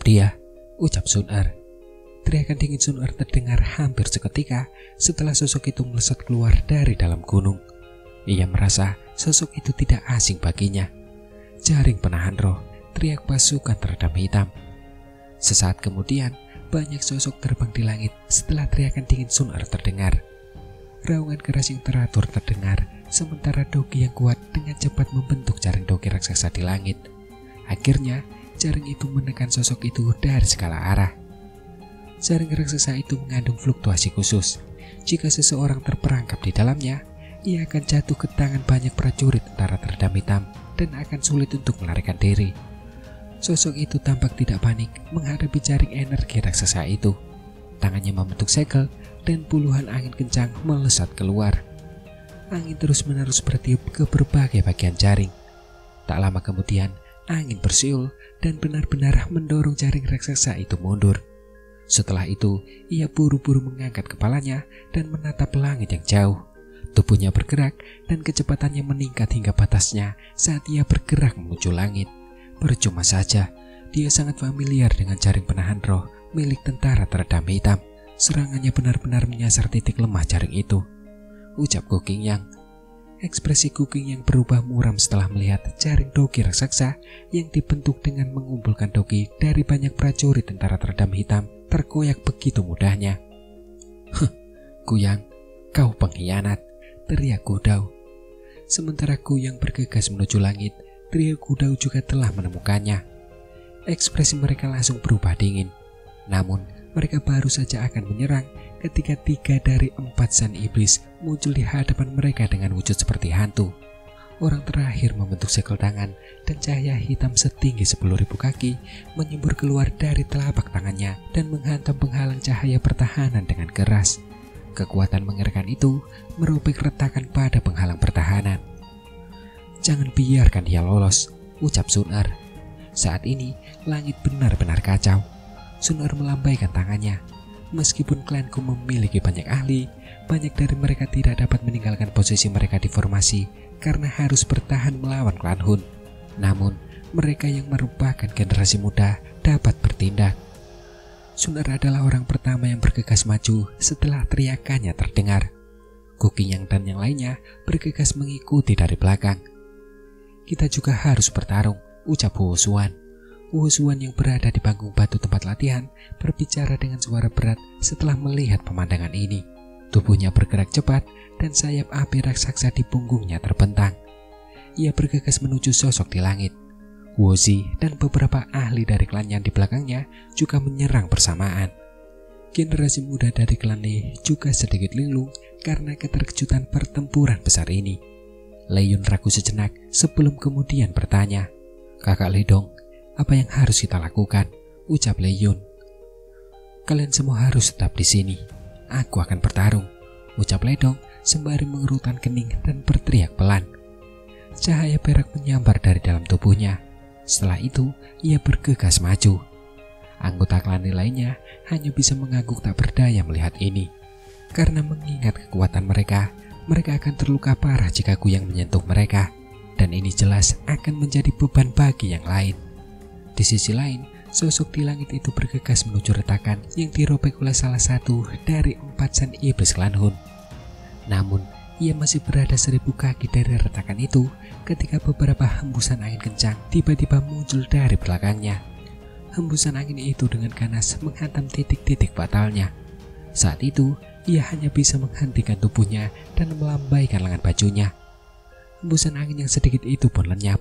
dia, ucap Sun-er. Teriakan dingin Sun-er terdengar hampir seketika setelah sosok itu melesat keluar dari dalam gunung. Ia merasa sosok itu tidak asing baginya. Jaring penahan roh, teriak pasukan teredam hitam. Sesaat kemudian, banyak sosok terbang di langit setelah teriakan dingin Sun-er terdengar. Raungan keras yang teratur terdengar, sementara dogi yang kuat dengan cepat membentuk jaring dogi raksasa di langit. Akhirnya, jaring itu menekan sosok itu dari segala arah. Jaring raksasa itu mengandung fluktuasi khusus. Jika seseorang terperangkap di dalamnya, ia akan jatuh ke tangan banyak prajurit tentara teredam hitam dan akan sulit untuk melarikan diri. Sosok itu tampak tidak panik menghadapi jaring energi raksasa itu. Tangannya membentuk segel dan puluhan angin kencang melesat keluar. Angin terus-menerus bertiup ke berbagai bagian jaring. Tak lama kemudian, angin bersiul dan benar-benar mendorong jaring raksasa itu mundur. Setelah itu, ia buru-buru mengangkat kepalanya dan menatap langit yang jauh. Tubuhnya bergerak dan kecepatannya meningkat hingga batasnya saat ia bergerak menuju langit. Percuma saja, dia sangat familiar dengan jaring penahan roh milik tentara teredam hitam. Serangannya benar-benar menyasar titik lemah jaring itu, ucap Gu Qingyang. Ekspresi Gu Qingyang berubah muram setelah melihat jaring dogi raksasa yang dibentuk dengan mengumpulkan dogi dari banyak prajurit tentara teredam hitam terkoyak begitu mudahnya. Guyang, kau pengkhianat, teriak Gu Dao. Sementara Guyang bergegas menuju langit, trio Gu Dao juga telah menemukannya. Ekspresi mereka langsung berubah dingin. Namun, mereka baru saja akan menyerang ketika 3 dari 4 san iblis muncul di hadapan mereka dengan wujud seperti hantu. Orang terakhir membentuk segel tangan dan cahaya hitam setinggi 10.000 kaki menyembur keluar dari telapak tangannya dan menghantam penghalang cahaya pertahanan dengan keras. Kekuatan mengerikan itu merobek retakan pada penghalang pertahanan. Jangan biarkan dia lolos, ucap Sun-er. Saat ini, langit benar-benar kacau. Sun-er melambaikan tangannya. Meskipun klanku memiliki banyak ahli, banyak dari mereka tidak dapat meninggalkan posisi mereka di formasi karena harus bertahan melawan klan Hun. Namun, mereka yang merupakan generasi muda dapat bertindak. Sun-er adalah orang pertama yang bergegas maju setelah teriakannya terdengar. Gu Qingyang dan yang lainnya bergegas mengikuti dari belakang. Kita juga harus bertarung, ucap Wu Xuan. Wu Xuan yang berada di panggung batu tempat latihan berbicara dengan suara berat setelah melihat pemandangan ini. Tubuhnya bergerak cepat dan sayap api raksasa di punggungnya terbentang. Ia bergegas menuju sosok di langit. Wu Zi dan beberapa ahli dari klan yang di belakangnya juga menyerang bersamaan. Generasi muda dari klan Li juga sedikit linglung karena keterkejutan pertempuran besar ini. Lei Yun ragu sejenak sebelum kemudian bertanya, "Kakak Li Dong, apa yang harus kita lakukan?" ucap Lei Yun. "Kalian semua harus tetap di sini. Aku akan bertarung," ucap Lei Dong sembari mengerutkan kening dan berteriak pelan. Cahaya perak menyambar dari dalam tubuhnya. Setelah itu, ia bergegas maju. Anggota klan lainnya hanya bisa mengangguk tak berdaya melihat ini. Karena mengingat kekuatan mereka akan terluka parah jika Guyang menyentuh mereka. Dan ini jelas akan menjadi beban bagi yang lain. Di sisi lain, sosok di langit itu bergegas menuju retakan yang dirobek oleh salah satu dari 4 san iblis klan Hun. Namun, ia masih berada 1000 kaki dari retakan itu ketika beberapa hembusan angin kencang tiba-tiba muncul dari belakangnya. Hembusan angin itu dengan ganas menghantam titik-titik fatalnya. Saat itu, ia hanya bisa menghentikan tubuhnya dan melambaikan lengan bajunya. Hembusan angin yang sedikit itu pun lenyap.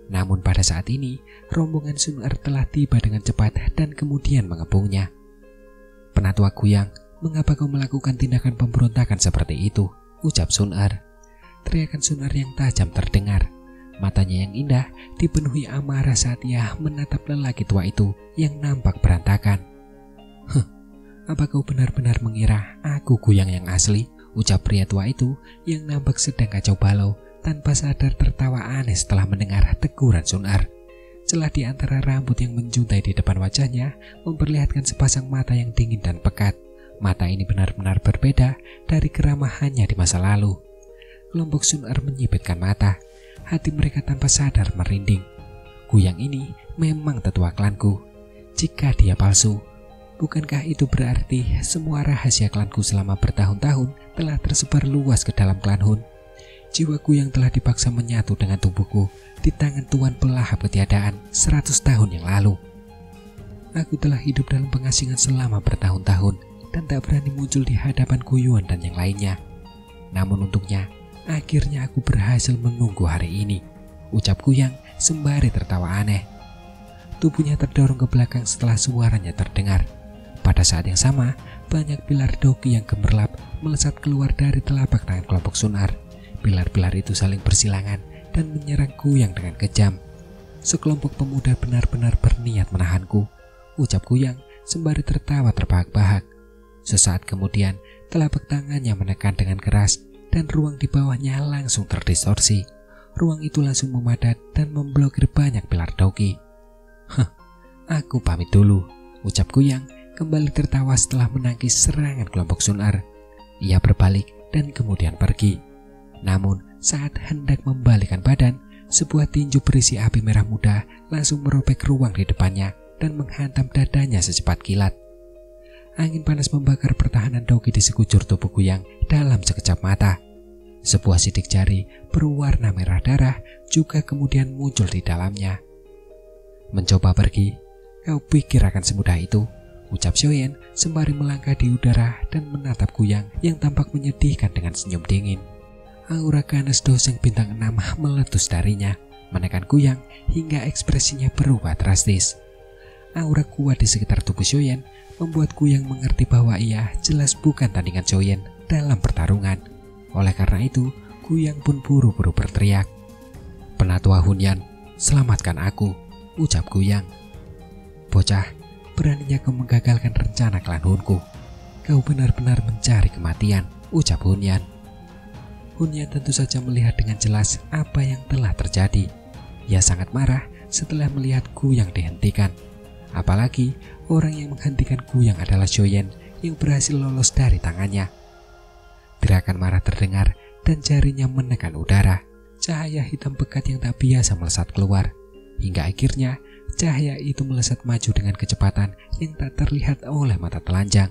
Namun pada saat ini, rombongan Sun-er telah tiba dengan cepat dan kemudian mengepungnya. "Penatua Guyang, mengapa kau melakukan tindakan pemberontakan seperti itu?" ucap Sun-er. Teriakan Sun-er yang tajam terdengar. Matanya yang indah dipenuhi amarah saat ia menatap lelaki tua itu yang nampak berantakan. "Apa kau benar-benar mengira aku Guyang yang asli?" ucap pria tua itu yang nampak sedang kacau balau tanpa sadar tertawa aneh setelah mendengar teguran Sun-er. Celah di antara rambut yang menjuntai di depan wajahnya memperlihatkan sepasang mata yang dingin dan pekat. Mata ini benar-benar berbeda dari keramahannya di masa lalu. Kelompok Sun-er menyipitkan mata. Hati mereka tanpa sadar merinding. Guyang ini memang tetua klanku. Jika dia palsu, bukankah itu berarti semua rahasia klanku selama bertahun-tahun telah tersebar luas ke dalam klan Hun? Jiwaku yang telah dipaksa menyatu dengan tubuhku di tangan Tuan pelahap ketiadaan 100 tahun yang lalu. Aku telah hidup dalam pengasingan selama bertahun-tahun dan tak berani muncul di hadapan Kuyuan dan yang lainnya. Namun untungnya, akhirnya aku berhasil menunggu hari ini, ucap Kuyang sembari tertawa aneh. Tubuhnya terdorong ke belakang setelah suaranya terdengar. Pada saat yang sama, banyak pilar doki yang gemerlap melesat keluar dari telapak tangan kelompok Sunar. Pilar-pilar itu saling bersilangan dan menyerang Kuyang dengan kejam. Sekelompok pemuda benar-benar berniat menahanku, ucap Kuyang sembari tertawa terbahak-bahak. Sesaat kemudian, telapak tangannya menekan dengan keras dan ruang di bawahnya langsung terdistorsi. Ruang itu langsung memadat dan memblokir banyak pilar doki. Aku pamit dulu, ucap Kuyang kembali tertawa setelah menangkis serangan kelompok Sunar. Ia berbalik dan kemudian pergi. Namun saat hendak membalikkan badan, sebuah tinju berisi api merah muda langsung merobek ruang di depannya dan menghantam dadanya secepat kilat. Angin panas membakar pertahanan doki di sekujur tubuh Kuyang dalam sekejap mata. Sebuah sidik jari berwarna merah darah juga kemudian muncul di dalamnya. Mencoba pergi, kau pikir akan semudah itu, ucap Xiaoyan sembari melangkah di udara dan menatap Kuyang yang tampak menyedihkan dengan senyum dingin. Aura ganas doseng bintang 6 meletus darinya, menekan Kuyang hingga ekspresinya berubah drastis. Aura kuat di sekitar tubuh Xiaoyan membuat Kuyang mengerti bahwa ia jelas bukan tandingan Xiaoyan dalam pertarungan. Oleh karena itu, Kuyang pun buru-buru berteriak, "Penatua Hunyan, selamatkan aku," ucap Kuyang. "Bocah, beraninya kau menggagalkan rencana klan Hunku. Kau benar-benar mencari kematian," ucap Hunyan. Hunyan tentu saja melihat dengan jelas apa yang telah terjadi. Ia sangat marah setelah melihat Kuyang dihentikan. Apalagi orang yang menghentikan Kuyang adalah Xiaoyan yang berhasil lolos dari tangannya. Gerakan marah terdengar dan jarinya menekan udara. Cahaya hitam pekat yang tak biasa melesat keluar. Hingga akhirnya cahaya itu melesat maju dengan kecepatan yang tak terlihat oleh mata telanjang.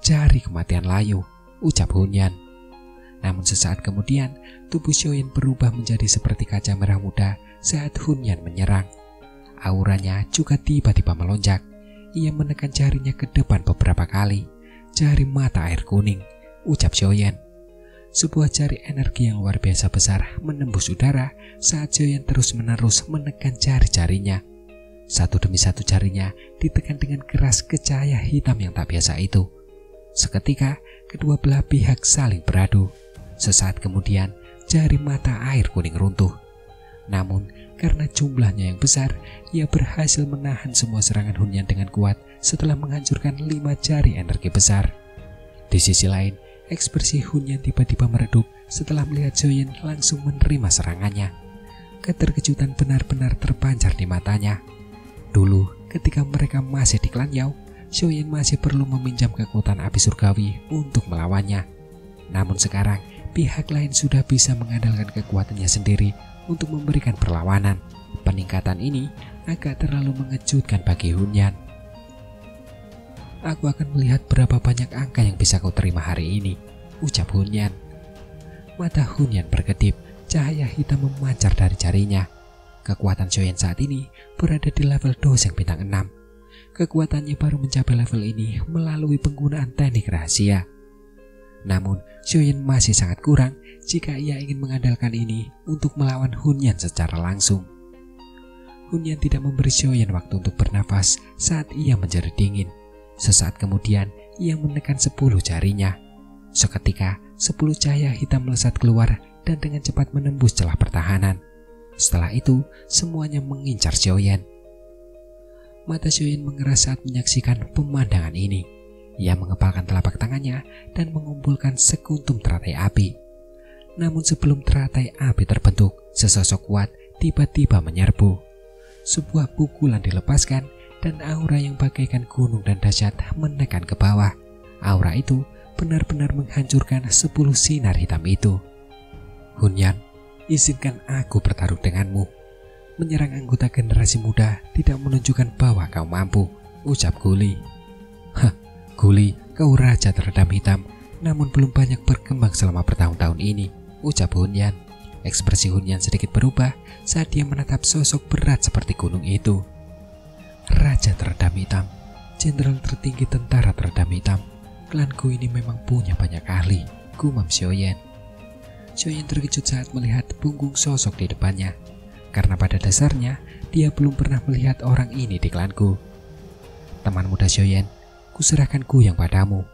"Jari kematian layu," ucap Hunyan. Namun sesaat kemudian, tubuh Xiaoyan berubah menjadi seperti kaca merah muda saat Hunyan menyerang. Auranya juga tiba-tiba melonjak. Ia menekan jarinya ke depan beberapa kali. "Jari mata air kuning," ucap Xiaoyan. Sebuah jari energi yang luar biasa besar menembus udara saat Xiaoyan terus-menerus menekan jari-jarinya. Satu demi satu jarinya ditekan dengan keras ke cahaya hitam yang tak biasa itu. Seketika, kedua belah pihak saling beradu. Sesaat kemudian, jari mata air kuning runtuh. Namun, karena jumlahnya yang besar, ia berhasil menahan semua serangan Hunyan dengan kuat setelah menghancurkan 5 jari energi besar. Di sisi lain, ekspresi Hunyan tiba-tiba meredup setelah melihat Xiaoyan langsung menerima serangannya. Keterkejutan benar-benar terpancar di matanya. Dulu, ketika mereka masih di klan Yao, Xiaoyan masih perlu meminjam kekuatan api surgawi untuk melawannya. Namun sekarang, pihak lain sudah bisa mengandalkan kekuatannya sendiri untuk memberikan perlawanan. Peningkatan ini agak terlalu mengejutkan bagi Hunyan. "Aku akan melihat berapa banyak angka yang bisa kau terima hari ini," ucap Hunyan. Mata Hunyan berkedip, cahaya hitam memancar dari jarinya. Kekuatan Xiaoyan saat ini berada di level doseng bintang 6. Kekuatannya baru mencapai level ini melalui penggunaan teknik rahasia. Namun, Xiaoyan masih sangat kurang jika ia ingin mengandalkan ini untuk melawan Hunyan secara langsung. Hunyan tidak memberi Xiaoyan waktu untuk bernafas saat ia menjadi dingin. Sesaat kemudian, ia menekan 10 jarinya. Seketika, 10 cahaya hitam melesat keluar dan dengan cepat menembus celah pertahanan. Setelah itu, semuanya mengincar Xiaoyan. Mata Xiaoyan mengeras saat menyaksikan pemandangan ini. Ia mengepalkan telapak tangannya dan mengumpulkan sekuntum teratai api. Namun sebelum teratai api terbentuk, sesosok kuat tiba-tiba menyerbu. Sebuah pukulan dilepaskan dan aura yang bagaikan gunung dan dahsyat menekan ke bawah. Aura itu benar-benar menghancurkan 10 sinar hitam itu. "Hunyan, izinkan aku bertaruh denganmu," menyerang anggota generasi muda tidak menunjukkan bahwa kau mampu, ucap Guli. Hah, Guli, kau raja teredam hitam, namun belum banyak berkembang selama bertahun-tahun ini, ucap Hunyan. Ekspresi Hunyan sedikit berubah saat dia menatap sosok berat seperti gunung itu. Raja teredam hitam, jenderal tertinggi tentara teredam hitam. Klanku ini memang punya banyak ahli, gumam Xiaoyan. Xiaoyan terkejut saat melihat punggung sosok di depannya, karena pada dasarnya dia belum pernah melihat orang ini di klanku. Teman muda Xiaoyan, kuserahkan kuyang padamu.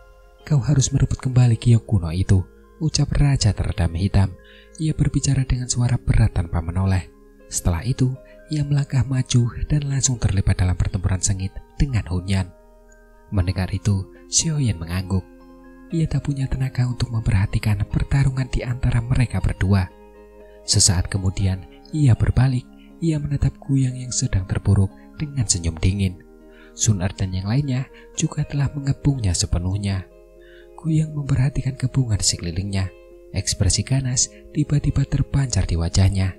Kau harus merebut kembali giok kuno itu, ucap raja teredam hitam. Ia berbicara dengan suara berat tanpa menoleh. Setelah itu, ia melangkah maju dan langsung terlibat dalam pertempuran sengit dengan Hunyan. Mendengar itu, Xiaoyan mengangguk. Ia tak punya tenaga untuk memperhatikan pertarungan di antara mereka berdua. Sesaat kemudian, ia berbalik. Ia menatap kuyang yang sedang terpuruk dengan senyum dingin. Sun Er dan yang lainnya juga telah mengepungnya sepenuhnya. Kuyang memperhatikan kebungan di sekelilingnya. Ekspresi ganas tiba-tiba terpancar di wajahnya.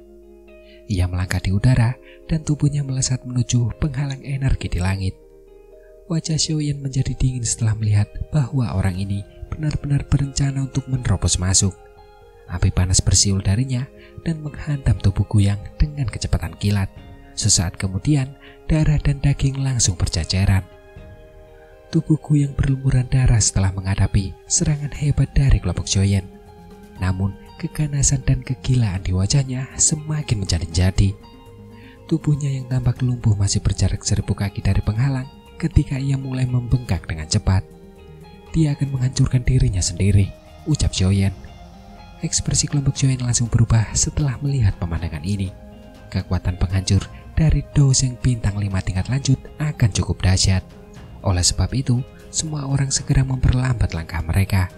Ia melangkah di udara dan tubuhnya melesat menuju penghalang energi di langit. Wajah Xiaoyan menjadi dingin setelah melihat bahwa orang ini benar-benar berencana untuk menerobos masuk. Api panas bersiul darinya dan menghantam tubuh Kuyang dengan kecepatan kilat. Sesaat kemudian, darah dan daging langsung berjajaran. Tubuh Kuyang berlumuran darah setelah menghadapi serangan hebat dari kelompok Xiaoyan. Namun, keganasan dan kegilaan di wajahnya semakin menjadi-jadi. Tubuhnya yang tampak lumpuh masih berjarak 1000 kaki dari penghalang ketika ia mulai membengkak dengan cepat. Dia akan menghancurkan dirinya sendiri, ucap Xiaoyan. Ekspresi kelompok Xiaoyan langsung berubah setelah melihat pemandangan ini. Kekuatan penghancur dari Dozeng bintang 5 tingkat lanjut akan cukup dahsyat. Oleh sebab itu, semua orang segera memperlambat langkah mereka.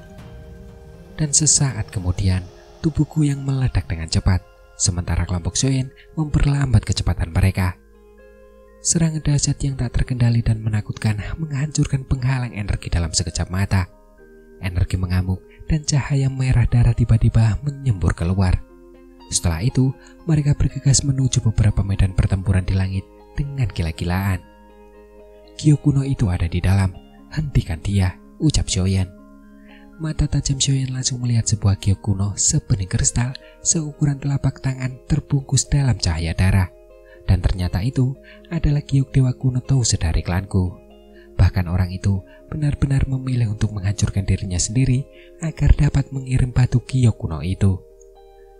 Dan sesaat kemudian, tubuhku yang meledak dengan cepat, sementara kelompok Xiaoyan memperlambat kecepatan mereka. Serangan dahsyat yang tak terkendali dan menakutkan menghancurkan penghalang energi dalam sekejap mata. Energi mengamuk dan cahaya merah darah tiba-tiba menyembur keluar. Setelah itu, mereka bergegas menuju beberapa medan pertempuran di langit dengan gila-gilaan. Giok kuno itu ada di dalam, hentikan dia, ucap Xiaoyan. Mata tajam Xiaoyan langsung melihat sebuah giok kuno sebening kristal seukuran telapak tangan terbungkus dalam cahaya darah. Dan ternyata itu adalah giok dewa kuno Touze dari klanku. Bahkan orang itu benar-benar memilih untuk menghancurkan dirinya sendiri agar dapat mengirim batu giok kuno itu.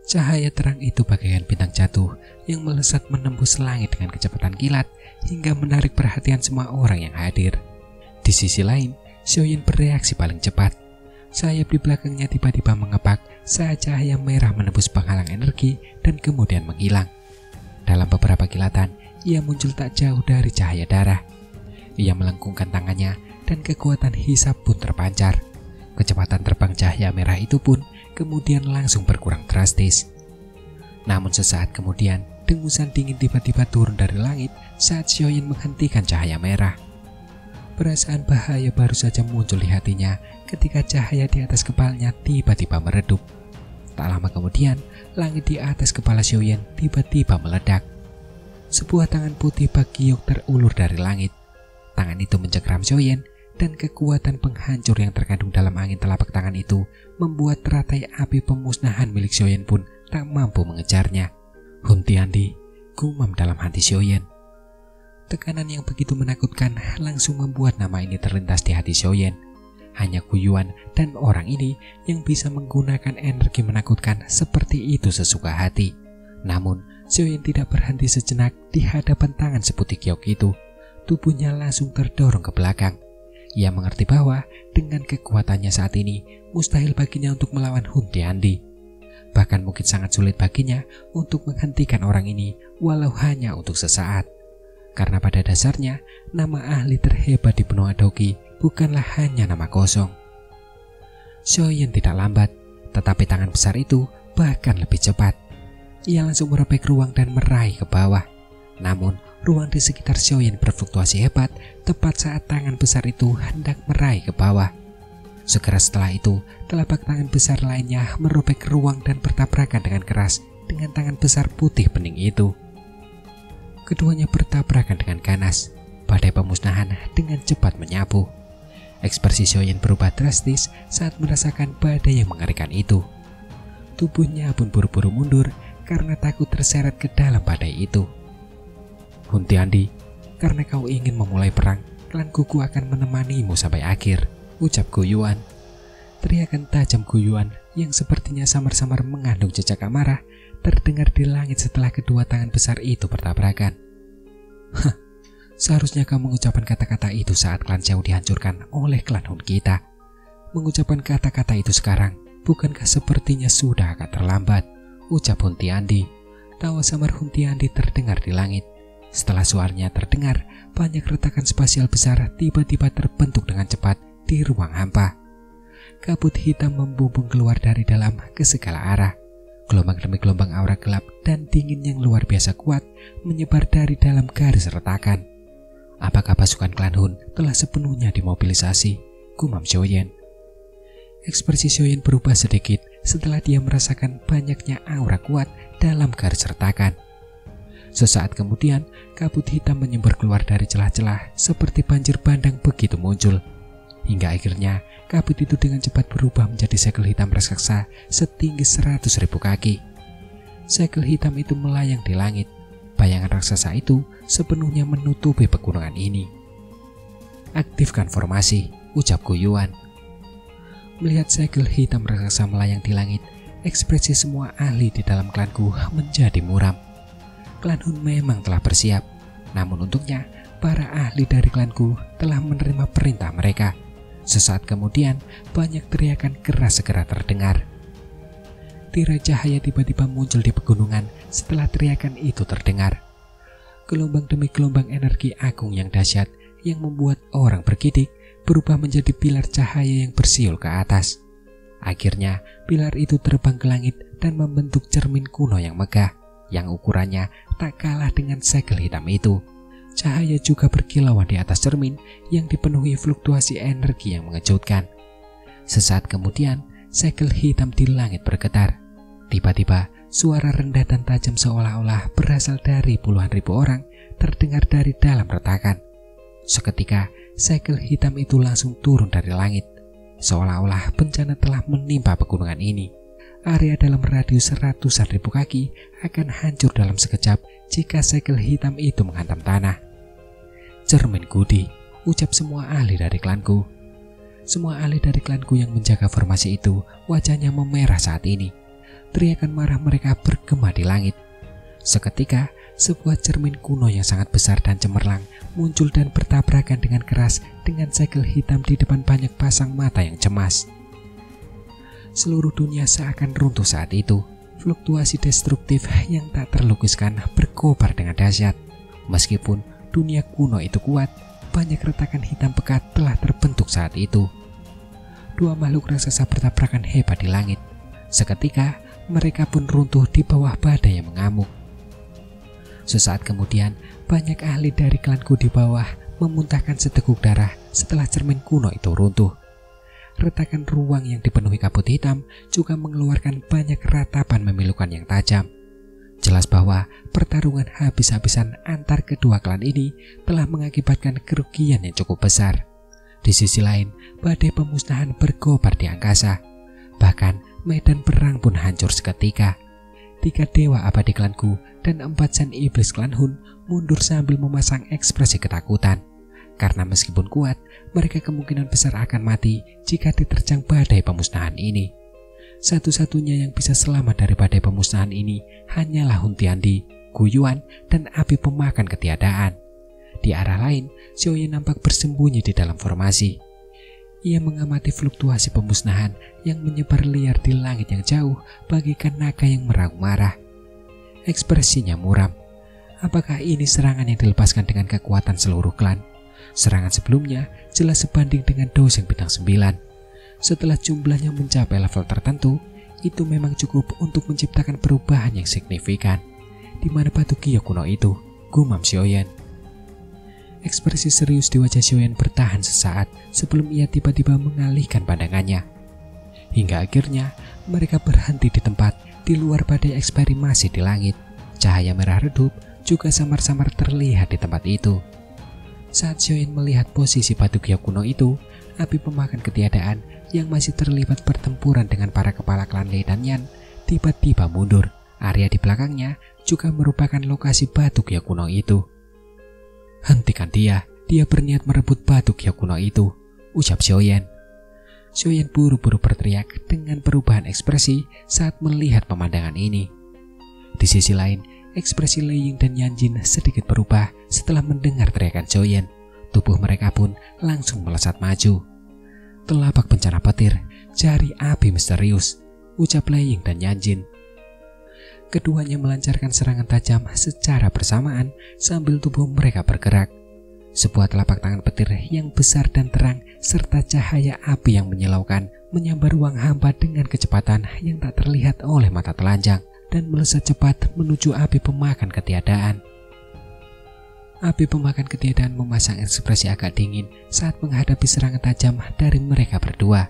Cahaya terang itu bagaikan bintang jatuh yang melesat menembus langit dengan kecepatan kilat hingga menarik perhatian semua orang yang hadir. Di sisi lain, Xiaoyan bereaksi paling cepat. Sayap di belakangnya tiba-tiba mengepak saat cahaya merah menembus penghalang energi dan kemudian menghilang. Dalam beberapa kilatan, ia muncul tak jauh dari cahaya darah. Ia melengkungkan tangannya dan kekuatan hisap pun terpancar. Kecepatan terbang cahaya merah itu pun kemudian langsung berkurang drastis. Namun sesaat kemudian, dengusan dingin tiba-tiba turun dari langit saat Xiaoyan menghentikan cahaya merah. Perasaan bahaya baru saja muncul di hatinya ketika cahaya di atas kepalanya tiba-tiba meredup. Tak lama kemudian, langit di atas kepala Xiaoyan tiba-tiba meledak. Sebuah tangan putih Bagiok terulur dari langit. Tangan itu mencengkram Xiaoyan dan kekuatan penghancur yang terkandung dalam angin telapak tangan itu membuat teratai api pemusnahan milik Xiaoyan pun tak mampu mengejarnya. Hun Tiandi, gumam dalam hati Xiaoyan. Tekanan yang begitu menakutkan langsung membuat nama ini terlintas di hati Xiaoyan. Hanya Gu Yuan dan orang ini yang bisa menggunakan energi menakutkan seperti itu sesuka hati. Namun, Xiaoyan tidak berhenti sejenak di hadapan tangan seputih giok itu. Tubuhnya langsung terdorong ke belakang. Ia mengerti bahwa dengan kekuatannya saat ini, mustahil baginya untuk melawan Hun Tiandi. Bahkan mungkin sangat sulit baginya untuk menghentikan orang ini walau hanya untuk sesaat. Karena pada dasarnya, nama ahli terhebat di benua Dogi bukanlah hanya nama kosong. Xiaoyan tidak lambat, tetapi tangan besar itu bahkan lebih cepat. Ia langsung merobek ruang dan meraih ke bawah. Namun, ruang di sekitar Xiaoyan berfluktuasi hebat tepat saat tangan besar itu hendak meraih ke bawah. Segera setelah itu, telapak tangan besar lainnya merobek ruang dan bertabrakan dengan keras dengan tangan besar putih bening itu. Keduanya bertabrakan dengan ganas. Badai pemusnahan dengan cepat menyapu. Ekspresi Xiaoyan berubah drastis saat merasakan badai yang mengerikan itu. Tubuhnya pun buru-buru mundur karena takut terseret ke dalam badai itu. Hun Tiandi, karena kau ingin memulai perang, klan Kuku akan menemanimu sampai akhir, ucap Gu Yuan. Teriakan tajam Gu Yuan yang sepertinya samar-samar mengandung jejak amarah terdengar di langit setelah kedua tangan besar itu bertabrakan. Hah, seharusnya kau mengucapkan kata-kata itu saat klan Xiao dihancurkan oleh klan Hun kita. Mengucapkan kata-kata itu sekarang, bukankah sepertinya sudah agak terlambat, ucap Hun Tiandi. Tawa samar Hun Tiandi terdengar di langit. Setelah suaranya terdengar, banyak retakan spasial besar tiba-tiba terbentuk dengan cepat di ruang hampa. Kabut hitam membumbung keluar dari dalam ke segala arah. Gelombang demi gelombang aura gelap dan dingin yang luar biasa kuat menyebar dari dalam garis retakan. Apakah pasukan klan Hun telah sepenuhnya dimobilisasi? Gumam Xiaoyan. Ekspresi Xiaoyan berubah sedikit setelah dia merasakan banyaknya aura kuat dalam garis retakan. Sesaat kemudian, kabut hitam menyembur keluar dari celah-celah seperti banjir bandang begitu muncul. Hingga akhirnya, kabut itu dengan cepat berubah menjadi segel hitam raksasa setinggi 100.000 kaki. Segel hitam itu melayang di langit. Bayangan raksasa itu sepenuhnya menutupi pegunungan ini. Aktifkan formasi, ucap Gu Yuan. Melihat segel hitam raksasa melayang di langit, ekspresi semua ahli di dalam klanku menjadi muram. Klan Hun memang telah bersiap, namun untuknya para ahli dari klanku telah menerima perintah mereka. Sesaat kemudian, banyak teriakan keras segera terdengar. Tirai cahaya tiba-tiba muncul di pegunungan setelah teriakan itu terdengar. Gelombang demi gelombang energi agung yang dahsyat yang membuat orang bergidik berubah menjadi pilar cahaya yang bersiul ke atas. Akhirnya, pilar itu terbang ke langit dan membentuk cermin kuno yang megah, yang ukurannya tak kalah dengan segel hitam itu. Cahaya juga berkilauan di atas cermin yang dipenuhi fluktuasi energi yang mengejutkan. Sesaat kemudian, segel hitam di langit bergetar. Tiba-tiba, suara rendah dan tajam seolah-olah berasal dari puluhan ribu orang terdengar dari dalam retakan. Seketika, segel hitam itu langsung turun dari langit. Seolah-olah bencana telah menimpa pegunungan ini. Area dalam radius ratusan ribu kaki akan hancur dalam sekejap jika segel hitam itu menghantam tanah. Cermin Gudi, ucap semua ahli dari klanku. Semua ahli dari klanku yang menjaga formasi itu wajahnya memerah saat ini. Teriakan marah mereka bergema di langit. Seketika, sebuah cermin kuno yang sangat besar dan cemerlang muncul dan bertabrakan dengan keras dengan segel hitam di depan banyak pasang mata yang cemas. Seluruh dunia seakan runtuh saat itu. Fluktuasi destruktif yang tak terlukiskan berkobar dengan dahsyat. Meskipun dunia kuno itu kuat, banyak retakan hitam pekat telah terbentuk saat itu. Dua makhluk raksasa bertabrakan hebat di langit. Seketika, mereka pun runtuh di bawah badai yang mengamuk. Sesaat kemudian, banyak ahli dari klanku di bawah memuntahkan seteguk darah setelah cermin kuno itu runtuh. Retakan ruang yang dipenuhi kabut hitam juga mengeluarkan banyak ratapan memilukan yang tajam. Jelas bahwa pertarungan habis-habisan antar kedua klan ini telah mengakibatkan kerugian yang cukup besar. Di sisi lain, badai pemusnahan berkobar di angkasa. Bahkan, medan perang pun hancur seketika. 3 dewa abadi klanku dan 4 sen iblis klan Hun mundur sambil memasang ekspresi ketakutan. Karena meskipun kuat, mereka kemungkinan besar akan mati jika diterjang badai pemusnahan ini. Satu-satunya yang bisa selamat dari badai pemusnahan ini hanyalah Hun Tiandi, Gu Yuan, dan api pemakan ketiadaan. Di arah lain, Xiaoyan nampak bersembunyi di dalam formasi. Ia mengamati fluktuasi pemusnahan yang menyebar liar di langit yang jauh bagaikan naga yang meraung marah. Ekspresinya muram. Apakah ini serangan yang dilepaskan dengan kekuatan seluruh klan? Serangan sebelumnya jelas sebanding dengan Doseng bintang 9. Setelah jumlahnya mencapai level tertentu, itu memang cukup untuk menciptakan perubahan yang signifikan. Di mana batu giok kuno itu? Gumam Xiaoyan. Ekspresi serius di wajah Xiaoyan bertahan sesaat sebelum ia tiba-tiba mengalihkan pandangannya. Hingga akhirnya mereka berhenti di tempat di luar badai eksperimensi di langit. Cahaya merah redup juga samar-samar terlihat di tempat itu. Saat Xiaoyan melihat posisi batu giok kuno itu, api pemakan ketiadaan yang masih terlibat pertempuran dengan para kepala klan Lei dan Yan tiba-tiba mundur. Area di belakangnya juga merupakan lokasi batu giok kuno itu. "Hentikan dia berniat merebut batu giok kuno itu," ucap Xiaoyan. Xiaoyan buru-buru berteriak dengan perubahan ekspresi saat melihat pemandangan ini. Di sisi lain, ekspresi Lei Ying dan Yanjin sedikit berubah setelah mendengar teriakan Xiaoyan. Tubuh mereka pun langsung melesat maju. "Telapak bencana petir, jari api misterius," ucap Lei Ying dan Yanjin. Keduanya melancarkan serangan tajam secara bersamaan sambil tubuh mereka bergerak. Sebuah telapak tangan petir yang besar dan terang serta cahaya api yang menyilaukan menyambar ruang hampa dengan kecepatan yang tak terlihat oleh mata telanjang dan melesat cepat menuju api pemakan ketiadaan. Api pemakan ketiadaan memasang ekspresi agak dingin saat menghadapi serangan tajam dari mereka berdua.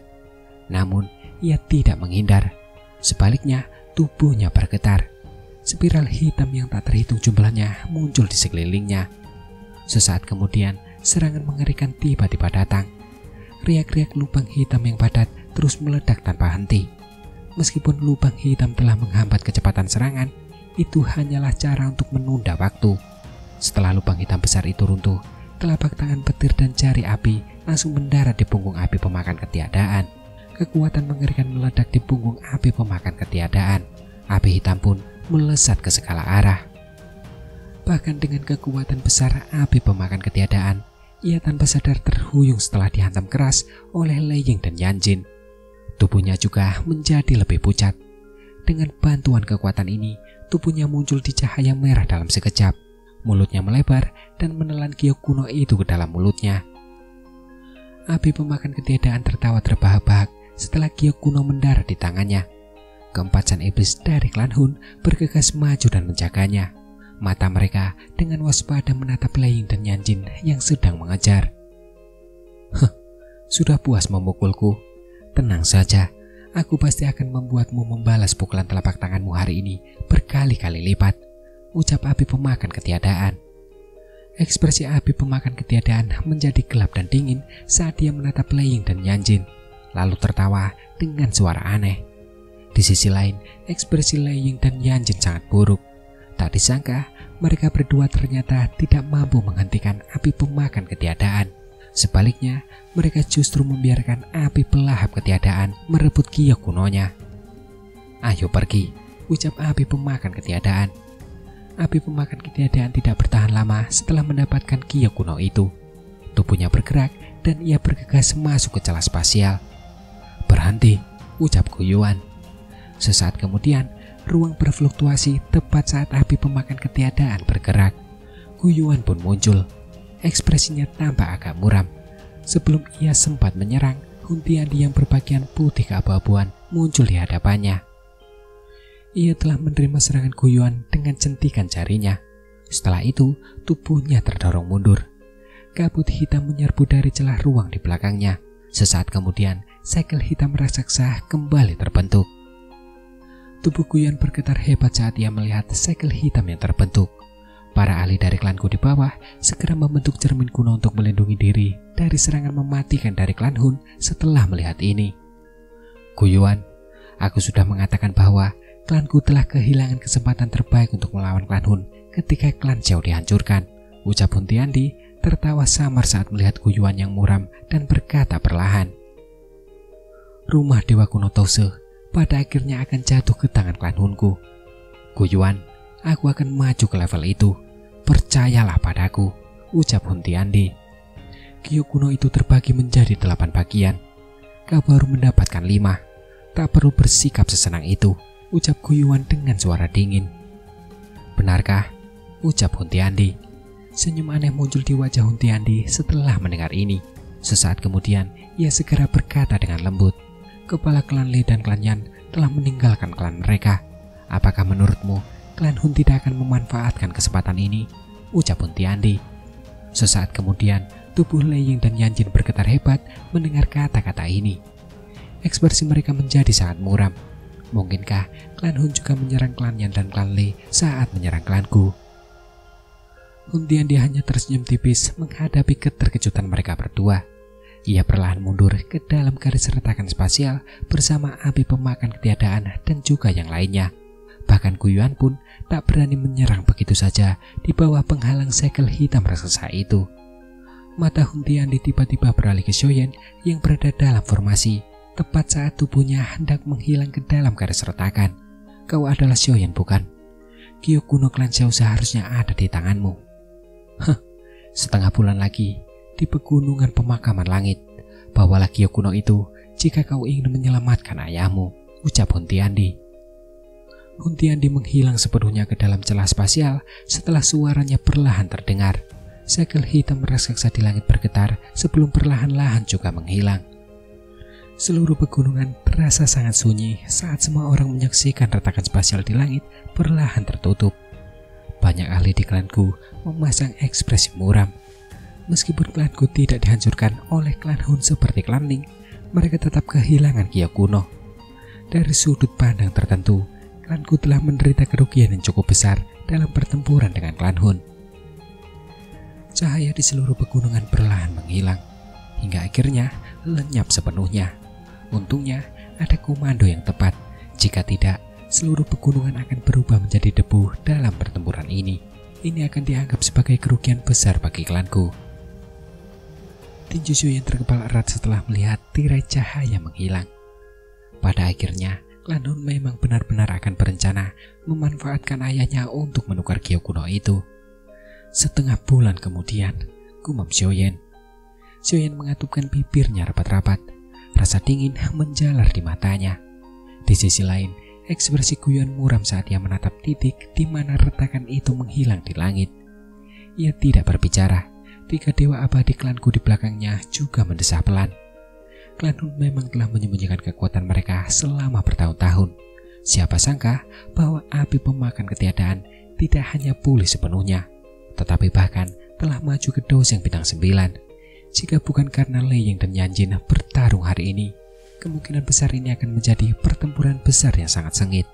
Namun, ia tidak menghindar. Sebaliknya, tubuhnya bergetar. Spiral hitam yang tak terhitung jumlahnya muncul di sekelilingnya. Sesaat kemudian, serangan mengerikan tiba-tiba datang. Riak-riak lubang hitam yang padat terus meledak tanpa henti. Meskipun lubang hitam telah menghambat kecepatan serangan, itu hanyalah cara untuk menunda waktu. Setelah lubang hitam besar itu runtuh, telapak tangan petir dan jari api langsung mendarat di punggung api pemakan ketiadaan. Kekuatan mengerikan meledak di punggung api pemakan ketiadaan. Api hitam pun melesat ke segala arah. Bahkan dengan kekuatan besar api pemakan ketiadaan, ia tanpa sadar terhuyung setelah dihantam keras oleh Lei Ying dan Yanjin. Tubuhnya juga menjadi lebih pucat. Dengan bantuan kekuatan ini, tubuhnya muncul di cahaya merah dalam sekejap. Mulutnya melebar dan menelan giok kuno itu ke dalam mulutnya. Api pemakan ketiadaan tertawa terbahak-bahak setelah giok kuno mendarat di tangannya. Keempat san iblis dari klan Hun bergegas maju dan menjaganya. Mata mereka dengan waspada menatap Lei Ying dan Yanjin yang sedang mengejar. "Sudah puas memukulku? Tenang saja, aku pasti akan membuatmu membalas pukulan telapak tanganmu hari ini berkali-kali lipat," ucap api pemakan ketiadaan. Ekspresi api pemakan ketiadaan menjadi gelap dan dingin saat dia menatap Lei Ying dan Yanjin, lalu tertawa dengan suara aneh. Di sisi lain, ekspresi Lei Ying dan Yanjin sangat buruk. Tak disangka, mereka berdua ternyata tidak mampu menghentikan api pemakan ketiadaan. Sebaliknya, mereka justru membiarkan api pelahap ketiadaan merebut giok kunonya. "Ayo pergi," ucap api pemakan ketiadaan. Api pemakan ketiadaan tidak bertahan lama setelah mendapatkan giok kuno itu. Tubuhnya bergerak dan ia bergegas masuk ke celah spasial. "Berhenti," ucap Guyuan. Sesaat kemudian, ruang berfluktuasi tepat saat api pemakan ketiadaan bergerak. Guyuan pun muncul. Ekspresinya tampak agak muram. Sebelum ia sempat menyerang, Hun Tiandi yang berpakaian putih keabu-abuan muncul di hadapannya. Ia telah menerima serangan Guyuan dengan centikan jarinya. Setelah itu, tubuhnya terdorong mundur. Kabut hitam menyerbu dari celah ruang di belakangnya. Sesaat kemudian, segel hitam raksasa kembali terbentuk. Tubuh Guyuan bergetar hebat saat ia melihat segel hitam yang terbentuk. Para ahli dari klanku di bawah segera membentuk cermin kuno untuk melindungi diri dari serangan mematikan dari klan Hun setelah melihat ini. "Guyuan, aku sudah mengatakan bahwa klanku telah kehilangan kesempatan terbaik untuk melawan klan Hun ketika klan Xiao dihancurkan," ucap Hun Tiandi tertawa samar saat melihat Guyuan yang muram dan berkata perlahan, "Rumah Dewa Kuno Tose pada akhirnya akan jatuh ke tangan klan Hunku. Guyuan, aku akan maju ke level itu. Percayalah padaku," ucap Hun Tiandi. Giok kuno itu terbagi menjadi 8 bagian. "Kau baru mendapatkan 5. Tak perlu bersikap sesenang itu," ucap Guyuan dengan suara dingin. "Benarkah?" ucap Hun Tiandi. Senyum aneh muncul di wajah Hun Tiandi setelah mendengar ini. Sesaat kemudian, ia segera berkata dengan lembut, "Kepala klan Lei dan klan Yan telah meninggalkan klan mereka. Apakah menurutmu klan Hun tidak akan memanfaatkan kesempatan ini?" ucap Hun Tiandi. Sesaat kemudian, tubuh Lei Ying dan Yanjin bergetar hebat mendengar kata-kata ini. Ekspresi mereka menjadi sangat muram. Mungkinkah klan Hun juga menyerang klan Yan dan klan Lei saat menyerang klanku? Hun Tiandi hanya tersenyum tipis menghadapi keterkejutan mereka berdua. Ia perlahan mundur ke dalam garis retakan spasial bersama api pemakan ketiadaan dan juga yang lainnya. Bahkan Guiyuan pun tak berani menyerang begitu saja di bawah penghalang segel hitam raksasa itu. Mata Hun Tiandi tiba-tiba beralih ke Xiaoyan yang berada dalam formasi, tepat saat tubuhnya hendak menghilang ke dalam garis retakan. Kau adalah Xiaoyan, bukan? Kyo kuno klan Xiao seharusnya ada di tanganmu. Setengah bulan lagi di pegunungan pemakaman langit. Bawalah Kyo kuno itu jika kau ingin menyelamatkan ayahmu, ucap Hun Tiandi. Hun Tiandi menghilang sepenuhnya ke dalam celah spasial setelah suaranya perlahan terdengar. Segel hitam raksasa di langit bergetar sebelum perlahan-lahan juga menghilang. Seluruh pegunungan terasa sangat sunyi saat semua orang menyaksikan retakan spasial di langit perlahan tertutup. Banyak ahli di klanku memasang ekspresi muram. Meskipun klanku tidak dihancurkan oleh klan Hun seperti klan Ling, mereka tetap kehilangan Kyo kuno. Dari sudut pandang tertentu, klanku telah menderita kerugian yang cukup besar dalam pertempuran dengan klan Hun. Cahaya di seluruh pegunungan perlahan menghilang, hingga akhirnya lenyap sepenuhnya. Untungnya ada komando yang tepat, jika tidak seluruh pegunungan akan berubah menjadi debu dalam pertempuran ini. Ini akan dianggap sebagai kerugian besar bagi klanku. Tinju Xiaoyan terkepal erat setelah melihat tirai cahaya menghilang. Pada akhirnya, klan Hun memang benar-benar akan berencana memanfaatkan ayahnya untuk menukar Kyo kuno itu. Setengah bulan kemudian, gumam Xiaoyan. Xiaoyan mengatupkan bibirnya rapat-rapat. Rasa dingin menjalar di matanya. Di sisi lain, ekspresi Guiyuan muram saat ia menatap titik di mana retakan itu menghilang di langit. Ia tidak berbicara. 3 dewa abadi klanku di belakangnya juga mendesah pelan. Klan Hun memang telah menyembunyikan kekuatan mereka selama bertahun-tahun. Siapa sangka bahwa api pemakan ketiadaan tidak hanya pulih sepenuhnya, tetapi bahkan telah maju ke doseng bintang 9. Jika bukan karena Lei Ying dan Yanjin bertarung hari ini, kemungkinan besar ini akan menjadi pertempuran besar yang sangat sengit.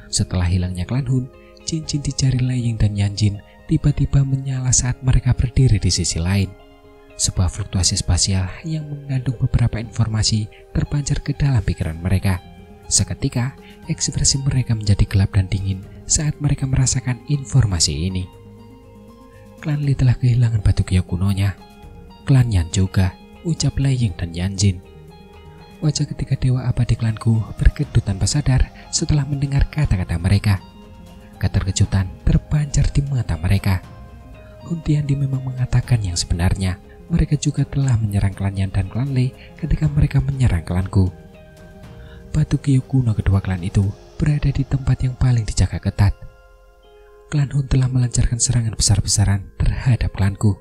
Setelah hilangnya klan Hun, cincin di jari Lei Ying dan Yanjin tiba-tiba menyala saat mereka berdiri di sisi lain. Sebuah fluktuasi spasial yang mengandung beberapa informasi terpancar ke dalam pikiran mereka. Seketika, ekspresi mereka menjadi gelap dan dingin saat mereka merasakan informasi ini. Klan Li telah kehilangan batu Kyo kunonya. Klan Yan juga, ucap Lei Ying dan Yanjin. Wajah ketiga dewa abadi klanku berkedut tanpa sadar setelah mendengar kata-kata mereka. Keterkejutan terpancar di mata mereka. Hun Tiandi memang mengatakan yang sebenarnya. Mereka juga telah menyerang klan Yan dan klan Lei ketika mereka menyerang klanku. Batu Kyo kuno kedua klan itu berada di tempat yang paling dijaga ketat. Klan Hun telah melancarkan serangan besar-besaran terhadap klanku.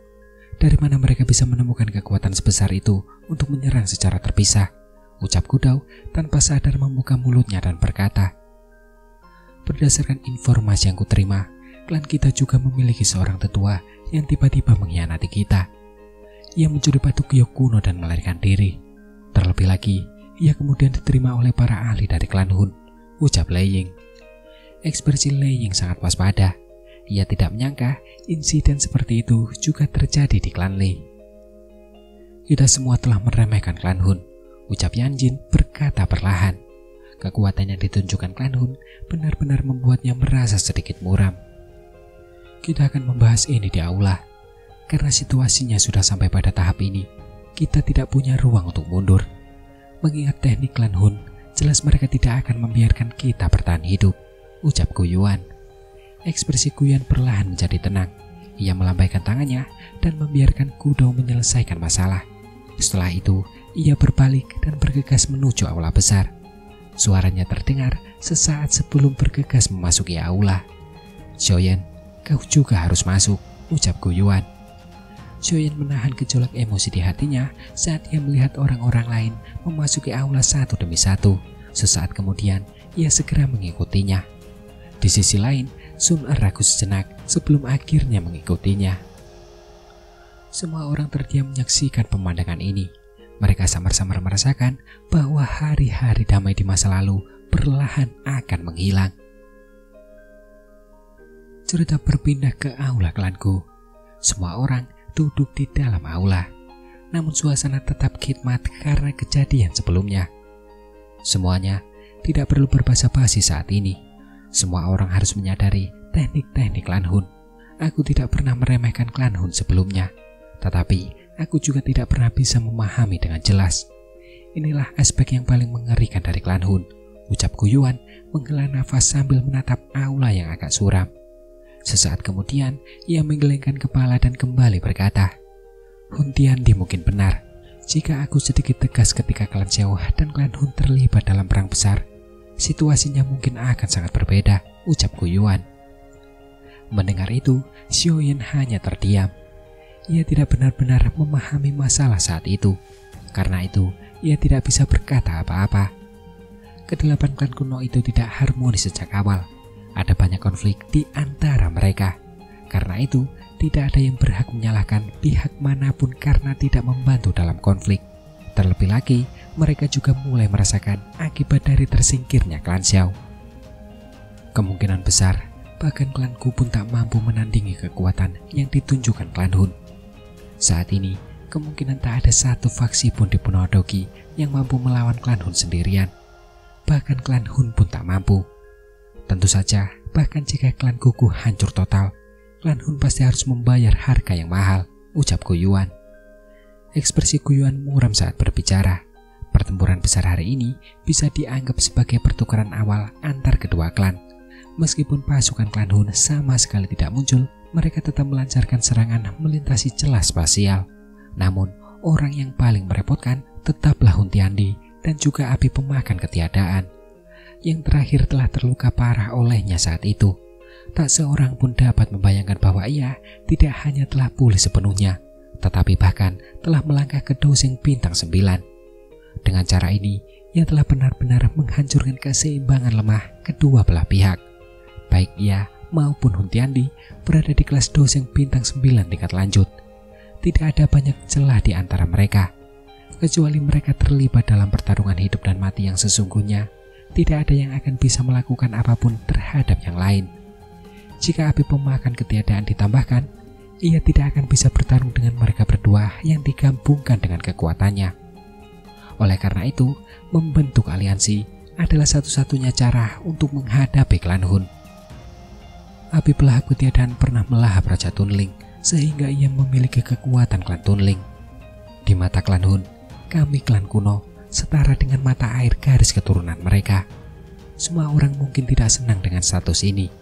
Dari mana mereka bisa menemukan kekuatan sebesar itu untuk menyerang secara terpisah? Ucap Gudao tanpa sadar membuka mulutnya dan berkata, berdasarkan informasi yang kuterima, klan kita juga memiliki seorang tetua yang tiba-tiba mengkhianati kita. Ia mencuri batu Kyo kuno dan melarikan diri. Terlebih lagi, ia kemudian diterima oleh para ahli dari klan Hun, ucap Lei Ying. Ekspresi Lei Ying sangat waspada. Ia tidak menyangka insiden seperti itu juga terjadi di klan Lei. Kita semua telah meremehkan klan Hun, ucap Yanjin berkata perlahan. Kekuatan yang ditunjukkan klan Hun benar-benar membuatnya merasa sedikit muram. Kita akan membahas ini di aula. Karena situasinya sudah sampai pada tahap ini, kita tidak punya ruang untuk mundur. Mengingat teknik klan Hun, jelas mereka tidak akan membiarkan kita bertahan hidup, ucap Guiyuan. Ekspresi Guiyuan perlahan menjadi tenang. Ia melambaikan tangannya dan membiarkan Gudao menyelesaikan masalah. Setelah itu, ia berbalik dan bergegas menuju aula besar. Suaranya terdengar sesaat sebelum bergegas memasuki aula. Xiaoyan, kau juga harus masuk, ucap Guiyuan. Xiaoyan menahan gejolak emosi di hatinya saat ia melihat orang-orang lain memasuki aula satu demi satu. Sesaat kemudian, ia segera mengikutinya. Di sisi lain, Sun Er ragu sejenak sebelum akhirnya mengikutinya. Semua orang terdiam menyaksikan pemandangan ini. Mereka samar-samar merasakan bahwa hari-hari damai di masa lalu perlahan akan menghilang. Cerita berpindah ke aula klanku. Semua orang duduk di dalam aula, namun suasana tetap khidmat karena kejadian sebelumnya. Semuanya tidak perlu berbasa-basi saat ini. Semua orang harus menyadari teknik-teknik klan Hun. Aku tidak pernah meremehkan klan Hun sebelumnya, tetapi aku juga tidak pernah bisa memahami dengan jelas. Inilah aspek yang paling mengerikan dari klan Hun, ucap Guyuan menghela nafas sambil menatap aula yang agak suram. Sesaat kemudian, ia menggelengkan kepala dan kembali berkata, Hun Tiandi mungkin benar. Jika aku sedikit tegas ketika klan Xiao dan klan Hun terlibat dalam perang besar, situasinya mungkin akan sangat berbeda, ucap Guyuan. Mendengar itu, Xiaoyan hanya terdiam. Ia tidak benar-benar memahami masalah saat itu. Karena itu, ia tidak bisa berkata apa-apa. Kedelapan klan kuno itu tidak harmonis sejak awal. Ada banyak konflik di antara mereka. Karena itu, tidak ada yang berhak menyalahkan pihak manapun karena tidak membantu dalam konflik. Terlebih lagi, mereka juga mulai merasakan akibat dari tersingkirnya klan Xiao. Kemungkinan besar, bahkan klanku pun tak mampu menandingi kekuatan yang ditunjukkan klan Hun. Saat ini, kemungkinan tak ada satu faksi pun di Pulau Dogi yang mampu melawan klan Hun sendirian. Bahkan klan Hun pun tak mampu. Tentu saja, bahkan jika klan Kuku hancur total, klan Hun pasti harus membayar harga yang mahal, ucap Guyuan. Ekspresi Guyuan muram saat berbicara. Pertempuran besar hari ini bisa dianggap sebagai pertukaran awal antar kedua klan. Meskipun pasukan klan Hun sama sekali tidak muncul, mereka tetap melancarkan serangan melintasi celah spasial. Namun, orang yang paling merepotkan tetaplah Hun Tiandi dan juga api pemakan ketiadaan. Yang terakhir telah terluka parah olehnya saat itu. Tak seorang pun dapat membayangkan bahwa ia tidak hanya telah pulih sepenuhnya, tetapi bahkan telah melangkah ke dosing bintang 9. Dengan cara ini, ia telah benar-benar menghancurkan keseimbangan lemah kedua belah pihak. Baik ia maupun Hun Tiandi berada di kelas dosing bintang 9 tingkat lanjut. Tidak ada banyak celah di antara mereka. Kecuali mereka terlibat dalam pertarungan hidup dan mati yang sesungguhnya, tidak ada yang akan bisa melakukan apapun terhadap yang lain. Jika api pemakan ketiadaan ditambahkan, ia tidak akan bisa bertarung dengan mereka berdua yang digabungkan dengan kekuatannya. Oleh karena itu, membentuk aliansi adalah satu-satunya cara untuk menghadapi klan Hun. Api pelahap ketiadaan pernah melahap Raja Tunling, sehingga ia memiliki kekuatan klan Tunling. Di mata klan Hun, kami klan kuno setara dengan mata air garis keturunan mereka. Semua orang mungkin tidak senang dengan status ini.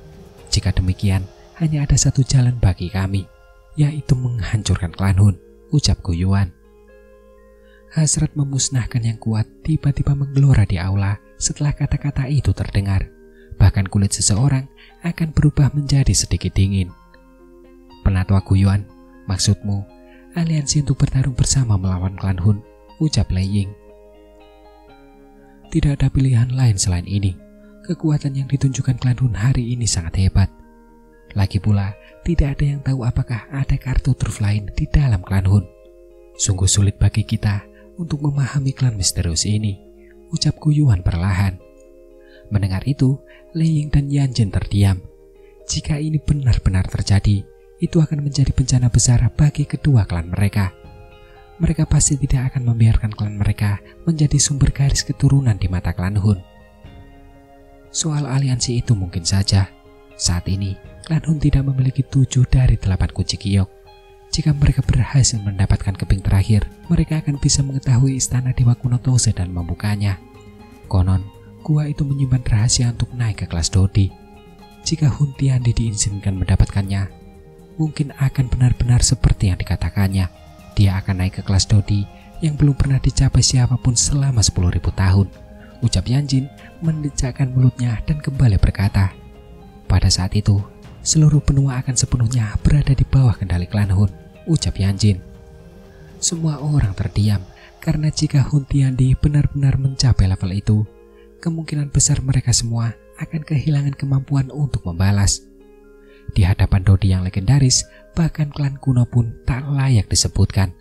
Jika demikian, hanya ada satu jalan bagi kami, yaitu menghancurkan klan Hun, ucap Guyuan. Hasrat memusnahkan yang kuat tiba-tiba menggelora di aula setelah kata-kata itu terdengar. Bahkan kulit seseorang akan berubah menjadi sedikit dingin. Penatua Guyuan, maksudmu aliansi untuk bertarung bersama melawan klan Hun, ucap Lei Ying. Tidak ada pilihan lain selain ini. Kekuatan yang ditunjukkan klan Hun hari ini sangat hebat. Lagi pula, tidak ada yang tahu apakah ada kartu truf lain di dalam klan Hun. Sungguh sulit bagi kita untuk memahami klan misterius ini, ucap Guyuan perlahan. Mendengar itu, Lei Ying dan Yanjin terdiam. Jika ini benar-benar terjadi, itu akan menjadi bencana besar bagi kedua klan mereka. Mereka pasti tidak akan membiarkan klan mereka menjadi sumber garis keturunan di mata klan Hun. Soal aliansi itu mungkin saja. Saat ini, klan Hun tidak memiliki 7 dari 8 kunci giok. Jika mereka berhasil mendapatkan keping terakhir, mereka akan bisa mengetahui istana Dewa Kuno Tose dan membukanya. Konon, gua itu menyimpan rahasia untuk naik ke kelas Dodi. Jika Hun Tiandi diizinkan mendapatkannya, mungkin akan benar-benar seperti yang dikatakannya. Dia akan naik ke kelas Dodi yang belum pernah dicapai siapapun selama 10.000 tahun, ucap Yanjin mendecakkan mulutnya dan kembali berkata, pada saat itu, seluruh benua akan sepenuhnya berada di bawah kendali klan Hun, ucap Yanjin. Semua orang terdiam karena jika Hun Tiandi benar-benar mencapai level itu, kemungkinan besar mereka semua akan kehilangan kemampuan untuk membalas. Di hadapan Dodi yang legendaris, bahkan klan kuno pun tak layak disebutkan.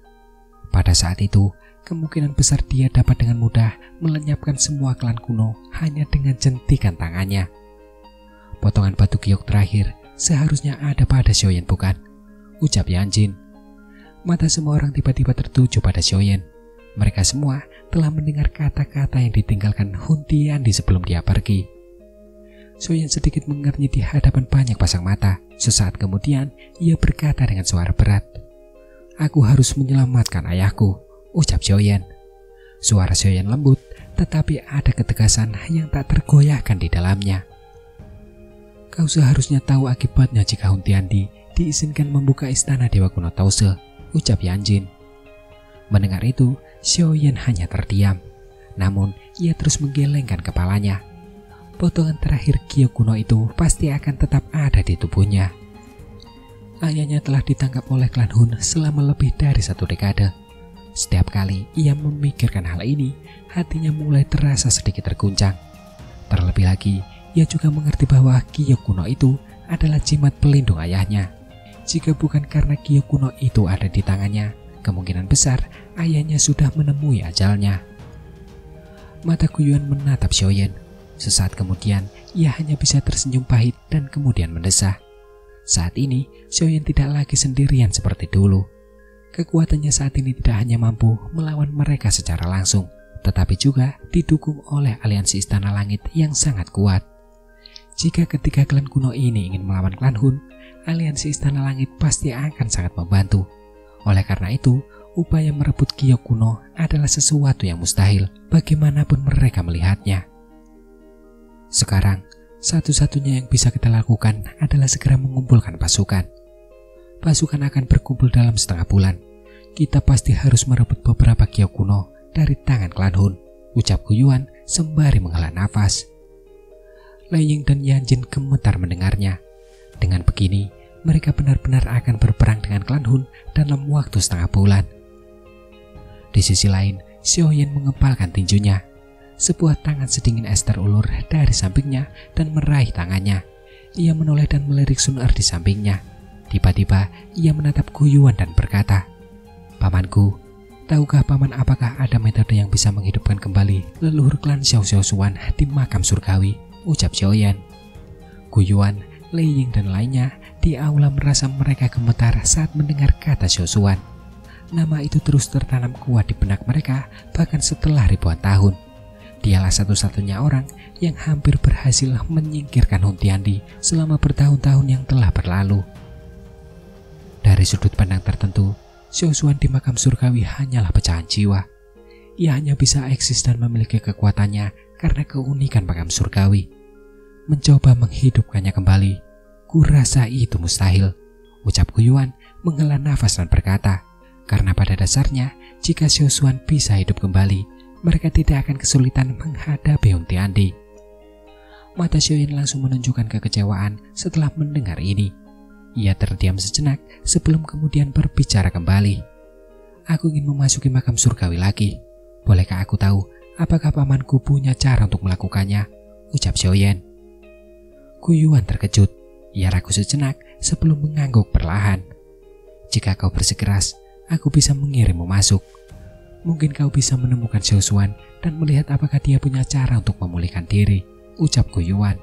Pada saat itu, kemungkinan besar dia dapat dengan mudah melenyapkan semua klan kuno hanya dengan jentikan tangannya. Potongan batu giok terakhir seharusnya ada pada Xiaoyan bukan? Ucap Yanjin. Mata semua orang tiba-tiba tertuju pada Xiaoyan. Mereka semua telah mendengar kata-kata yang ditinggalkan Hun Tiandi sebelum dia pergi. Xiaoyan sedikit mengernyit di hadapan banyak pasang mata. Sesaat kemudian ia berkata dengan suara berat, "Aku harus menyelamatkan ayahku," ucap Xiaoyan. Suara Xiaoyan lembut, tetapi ada ketegasan yang tak tergoyahkan di dalamnya. "Kau seharusnya tahu akibatnya jika Hun Tiandi diizinkan membuka istana Dewa Kuno Tause," ucap Yanjin. Mendengar itu, Xiaoyan hanya terdiam. Namun, ia terus menggelengkan kepalanya. Potongan terakhir Kyo kuno itu pasti akan tetap ada di tubuhnya. Ayahnya telah ditangkap oleh klan Hun selama lebih dari 1 dekade. Setiap kali ia memikirkan hal ini, hatinya mulai terasa sedikit terguncang. Terlebih lagi, ia juga mengerti bahwa Kyo kuno itu adalah jimat pelindung ayahnya. Jika bukan karena Kyo kuno itu ada di tangannya, kemungkinan besar ayahnya sudah menemui ajalnya. Mata Guyuan menatap Xiaoyan. Sesaat kemudian, ia hanya bisa tersenyum pahit dan kemudian mendesah. Saat ini, Xiaoyan tidak lagi sendirian seperti dulu. Kekuatannya saat ini tidak hanya mampu melawan mereka secara langsung, tetapi juga didukung oleh aliansi Istana Langit yang sangat kuat. Jika ketiga klan kuno ini ingin melawan klan Hun, aliansi Istana Langit pasti akan sangat membantu. Oleh karena itu, upaya merebut Kyo kuno adalah sesuatu yang mustahil bagaimanapun mereka melihatnya. Sekarang, satu-satunya yang bisa kita lakukan adalah segera mengumpulkan pasukan. Pasukan akan berkumpul dalam setengah bulan. Kita pasti harus merebut beberapa Kyo kuno dari tangan klan Hun, ucap Guyuan sembari menghela nafas. Lei Ying dan Yanjin gemetar mendengarnya. Dengan begini, mereka benar-benar akan berperang dengan klan Hun dalam waktu setengah bulan. Di sisi lain, Xiaoyan mengepalkan tinjunya. Sebuah tangan sedingin es terulur dari sampingnya dan meraih tangannya. Ia menoleh dan melirik Sun Er di sampingnya. Tiba-tiba ia menatap Guyuan dan berkata, "Pamanku, tahukah paman apakah ada metode yang bisa menghidupkan kembali leluhur klan Xiao Xiao Xuan di makam surgawi?" ucap Xiaoyan. Guyuan, Lei Ying dan lainnya di aula merasa mereka gemetar saat mendengar kata Xiao Xuan. Nama itu terus tertanam kuat di benak mereka bahkan setelah ribuan tahun. Dialah satu-satunya orang yang hampir berhasil menyingkirkan Hun Tiandi selama bertahun-tahun yang telah berlalu. Dari sudut pandang tertentu, Xiao Xuan di makam surgawi hanyalah pecahan jiwa. Ia hanya bisa eksis dan memiliki kekuatannya karena keunikan makam surgawi. Mencoba menghidupkannya kembali, kurasa itu mustahil, ucap Guyuan menghela nafas dan berkata, karena pada dasarnya jika Xiao Xuan bisa hidup kembali, mereka tidak akan kesulitan menghadapi Hun Tiandi. Mata Xiaoyan langsung menunjukkan kekecewaan setelah mendengar ini. Ia terdiam sejenak sebelum kemudian berbicara kembali. "Aku ingin memasuki makam surgawi lagi. Bolehkah aku tahu apakah pamanku punya cara untuk melakukannya?" ucap Xiaoyan. Guyuan terkejut. Ia ragu sejenak sebelum mengangguk perlahan. "Jika kau bersikeras, aku bisa mengirimmu masuk. Mungkin kau bisa menemukan Xiao Xuan dan melihat apakah dia punya cara untuk memulihkan diri," ucap Guyuan.